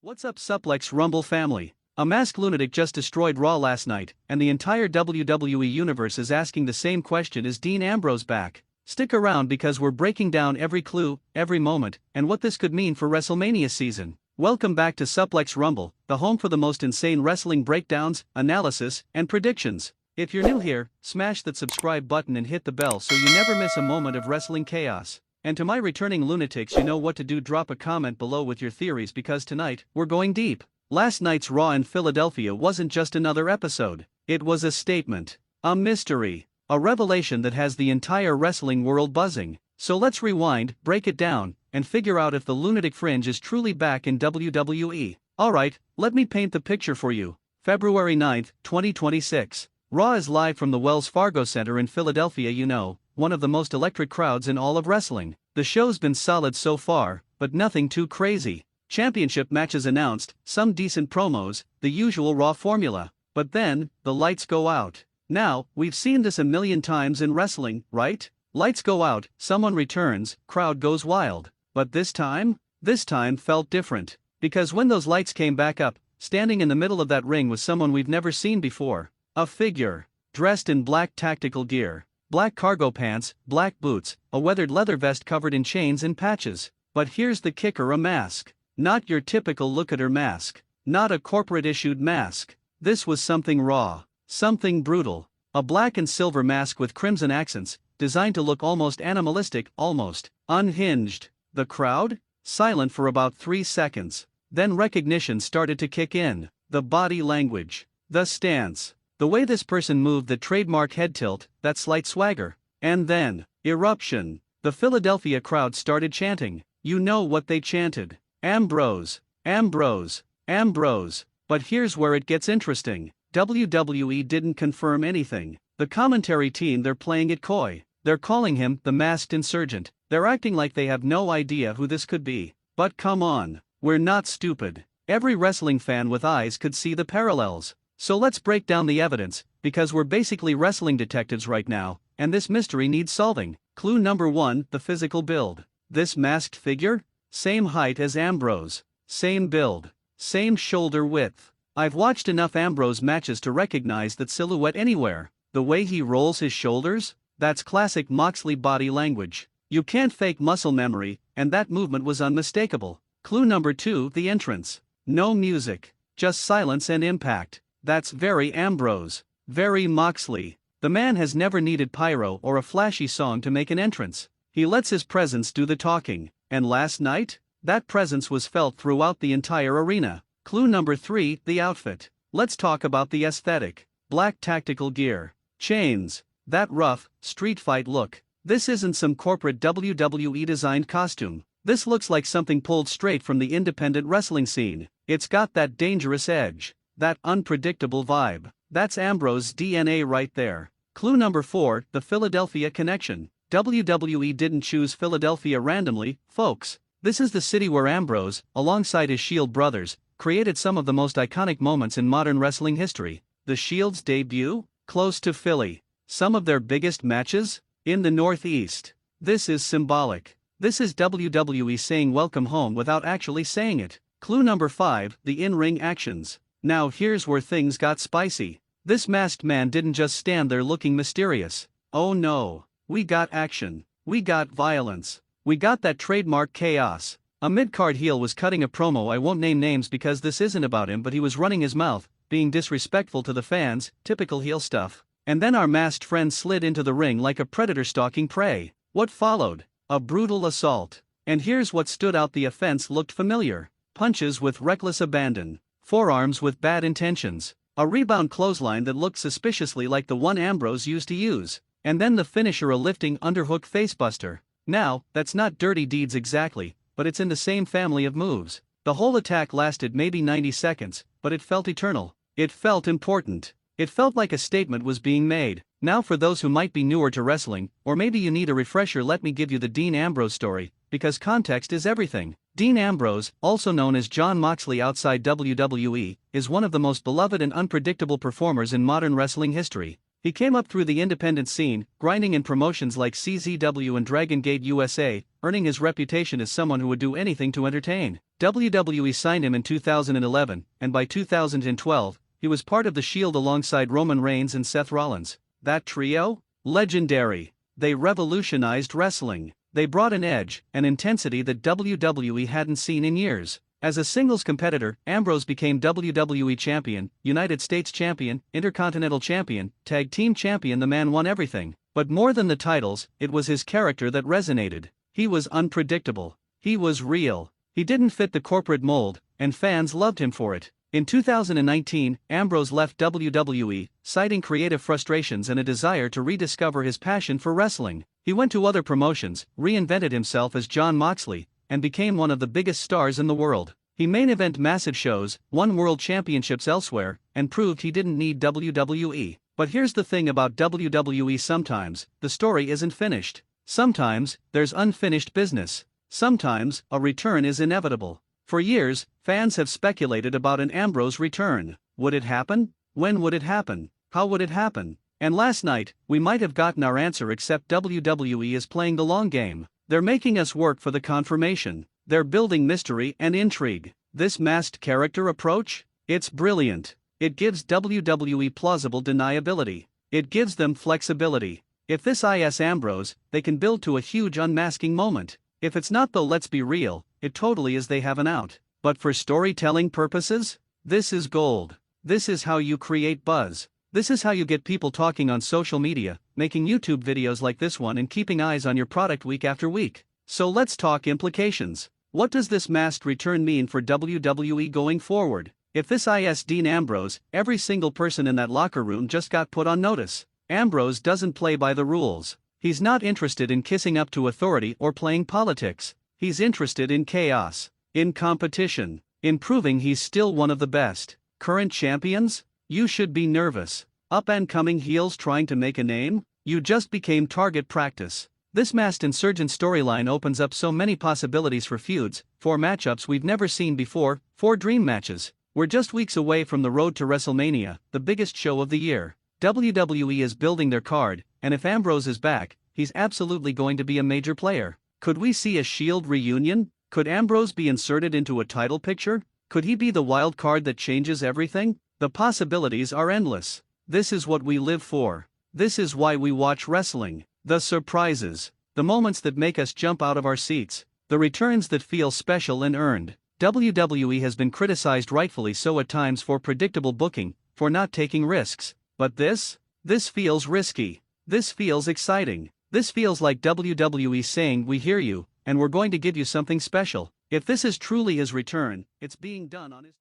What's up, Suplex Rumble family? A masked lunatic just destroyed Raw last night, and the entire WWE universe is asking the same question: is Dean Ambrose back? Stick around because we're breaking down every clue, every moment, and what this could mean for WrestleMania season. Welcome back to Suplex Rumble, the home for the most insane wrestling breakdowns, analysis, and predictions. If you're new here, smash that subscribe button and hit the bell so you never miss a moment of wrestling chaos. And to my returning lunatics, you know what to do. Drop a comment below with your theories because tonight, we're going deep. Last night's Raw in Philadelphia wasn't just another episode. It was a statement, a mystery, a revelation that has the entire wrestling world buzzing. So let's rewind, break it down, and figure out if the lunatic fringe is truly back in WWE. Alright, let me paint the picture for you. February 9th, 2026. Raw is live from the Wells Fargo Center in Philadelphia, one of the most electric crowds in all of wrestling. The show's been solid so far, but nothing too crazy. Championship matches announced, some decent promos, the usual Raw formula. But then, the lights go out. Now, we've seen this a million times in wrestling, right? Lights go out, someone returns, crowd goes wild. But this time felt different. Because when those lights came back up, standing in the middle of that ring was someone we've never seen before. A figure, dressed in black tactical gear. Black cargo pants, black boots, a weathered leather vest covered in chains and patches. But here's the kicker: a mask. Not your typical look-at-her mask. Not a corporate-issued mask. This was something raw. Something brutal. A black and silver mask with crimson accents, designed to look almost animalistic, almost unhinged. The crowd? Silent for about 3 seconds. Then recognition started to kick in. The body language. The stance. The way this person moved, the trademark head tilt, that slight swagger. And then, eruption. The Philadelphia crowd started chanting. You know what they chanted. Ambrose. Ambrose. Ambrose. But here's where it gets interesting. WWE didn't confirm anything. The commentary team, they're playing it coy. They're calling him the masked insurgent. They're acting like they have no idea who this could be. But come on. We're not stupid. Every wrestling fan with eyes could see the parallels. So let's break down the evidence, because we're basically wrestling detectives right now, and this mystery needs solving. Clue number 1, the physical build. This masked figure? Same height as Ambrose. Same build. Same shoulder width. I've watched enough Ambrose matches to recognize that silhouette anywhere. The way he rolls his shoulders? That's classic Moxley body language. You can't fake muscle memory, and that movement was unmistakable. Clue number 2, the entrance. No music. Just silence and impact. That's very Ambrose. Very Moxley. The man has never needed pyro or a flashy song to make an entrance. He lets his presence do the talking. And last night? That presence was felt throughout the entire arena. Clue number 3, the outfit. Let's talk about the aesthetic. Black tactical gear. Chains. That rough, street fight look. This isn't some corporate WWE designed costume. This looks like something pulled straight from the independent wrestling scene. It's got that dangerous edge. That unpredictable vibe. That's Ambrose's DNA right there. Clue number 4, the Philadelphia connection. WWE didn't choose Philadelphia randomly, folks. This is the city where Ambrose, alongside his Shield brothers, created some of the most iconic moments in modern wrestling history. The Shield's debut? Close to Philly. Some of their biggest matches? In the Northeast. This is symbolic. This is WWE saying welcome home without actually saying it. Clue number 5, the in-ring actions. Now here's where things got spicy. This masked man didn't just stand there looking mysterious. Oh no. We got action. We got violence. We got that trademark chaos. A mid-card heel was cutting a promo. I won't name names because this isn't about him, but he was running his mouth, being disrespectful to the fans, typical heel stuff. And then our masked friend slid into the ring like a predator stalking prey. What followed? A brutal assault. And here's what stood out: the offense looked familiar. Punches with reckless abandon. Forearms with bad intentions. A rebound clothesline that looked suspiciously like the one Ambrose used to use. And then the finisher, a lifting underhook facebuster. Now, that's not dirty deeds exactly, but it's in the same family of moves. The whole attack lasted maybe 90 seconds, but it felt eternal. It felt important. It felt like a statement was being made. Now for those who might be newer to wrestling, or maybe you need a refresher, let me give you the Dean Ambrose story, because context is everything. Dean Ambrose, also known as John Moxley outside WWE, is one of the most beloved and unpredictable performers in modern wrestling history. He came up through the independent scene, grinding in promotions like CZW and Dragon Gate USA, earning his reputation as someone who would do anything to entertain. WWE signed him in 2011, and by 2012, he was part of the Shield alongside Roman Reigns and Seth Rollins. That trio? Legendary. They revolutionized wrestling. They brought an edge, an intensity that WWE hadn't seen in years. As a singles competitor, Ambrose became WWE Champion, United States Champion, Intercontinental Champion, Tag Team Champion. The man won everything. But more than the titles, it was his character that resonated. He was unpredictable. He was real. He didn't fit the corporate mold, and fans loved him for it. In 2019, Ambrose left WWE, citing creative frustrations and a desire to rediscover his passion for wrestling. He went to other promotions, reinvented himself as Jon Moxley, and became one of the biggest stars in the world. He main event massive shows, won world championships elsewhere, and proved he didn't need WWE. But here's the thing about WWE: sometimes, the story isn't finished. Sometimes, there's unfinished business. Sometimes, a return is inevitable. For years, fans have speculated about an Ambrose return. Would it happen? When would it happen? How would it happen? And last night, we might have gotten our answer, except WWE is playing the long game. They're making us work for the confirmation. They're building mystery and intrigue. This masked character approach? It's brilliant. It gives WWE plausible deniability. It gives them flexibility. If this is Ambrose, they can build to a huge unmasking moment. If it's not, though, let's be real, it totally is. They have an out. But for storytelling purposes, this is gold. This is how you create buzz. This is how you get people talking on social media, making YouTube videos like this one, and keeping eyes on your product week after week. So let's talk implications. What does this masked return mean for WWE going forward? If this is Dean Ambrose, every single person in that locker room just got put on notice. Ambrose doesn't play by the rules. He's not interested in kissing up to authority or playing politics. He's interested in chaos, in competition, in proving he's still one of the best. Current champions? You should be nervous. Up-and-coming heels trying to make a name? You just became target practice. This masked insurgent storyline opens up so many possibilities for feuds, 4 matchups we've never seen before, 4 dream matches. We're just weeks away from the road to WrestleMania, the biggest show of the year. WWE is building their card, and if Ambrose is back, he's absolutely going to be a major player. Could we see a Shield reunion? Could Ambrose be inserted into a title picture? Could he be the wild card that changes everything? The possibilities are endless. This is what we live for. This is why we watch wrestling. The surprises. The moments that make us jump out of our seats. The returns that feel special and earned. WWE has been criticized, rightfully so at times, for predictable booking, for not taking risks. But this feels risky. This feels exciting. This feels like WWE saying, we hear you, and we're going to give you something special. If this is truly his return, it's being done on his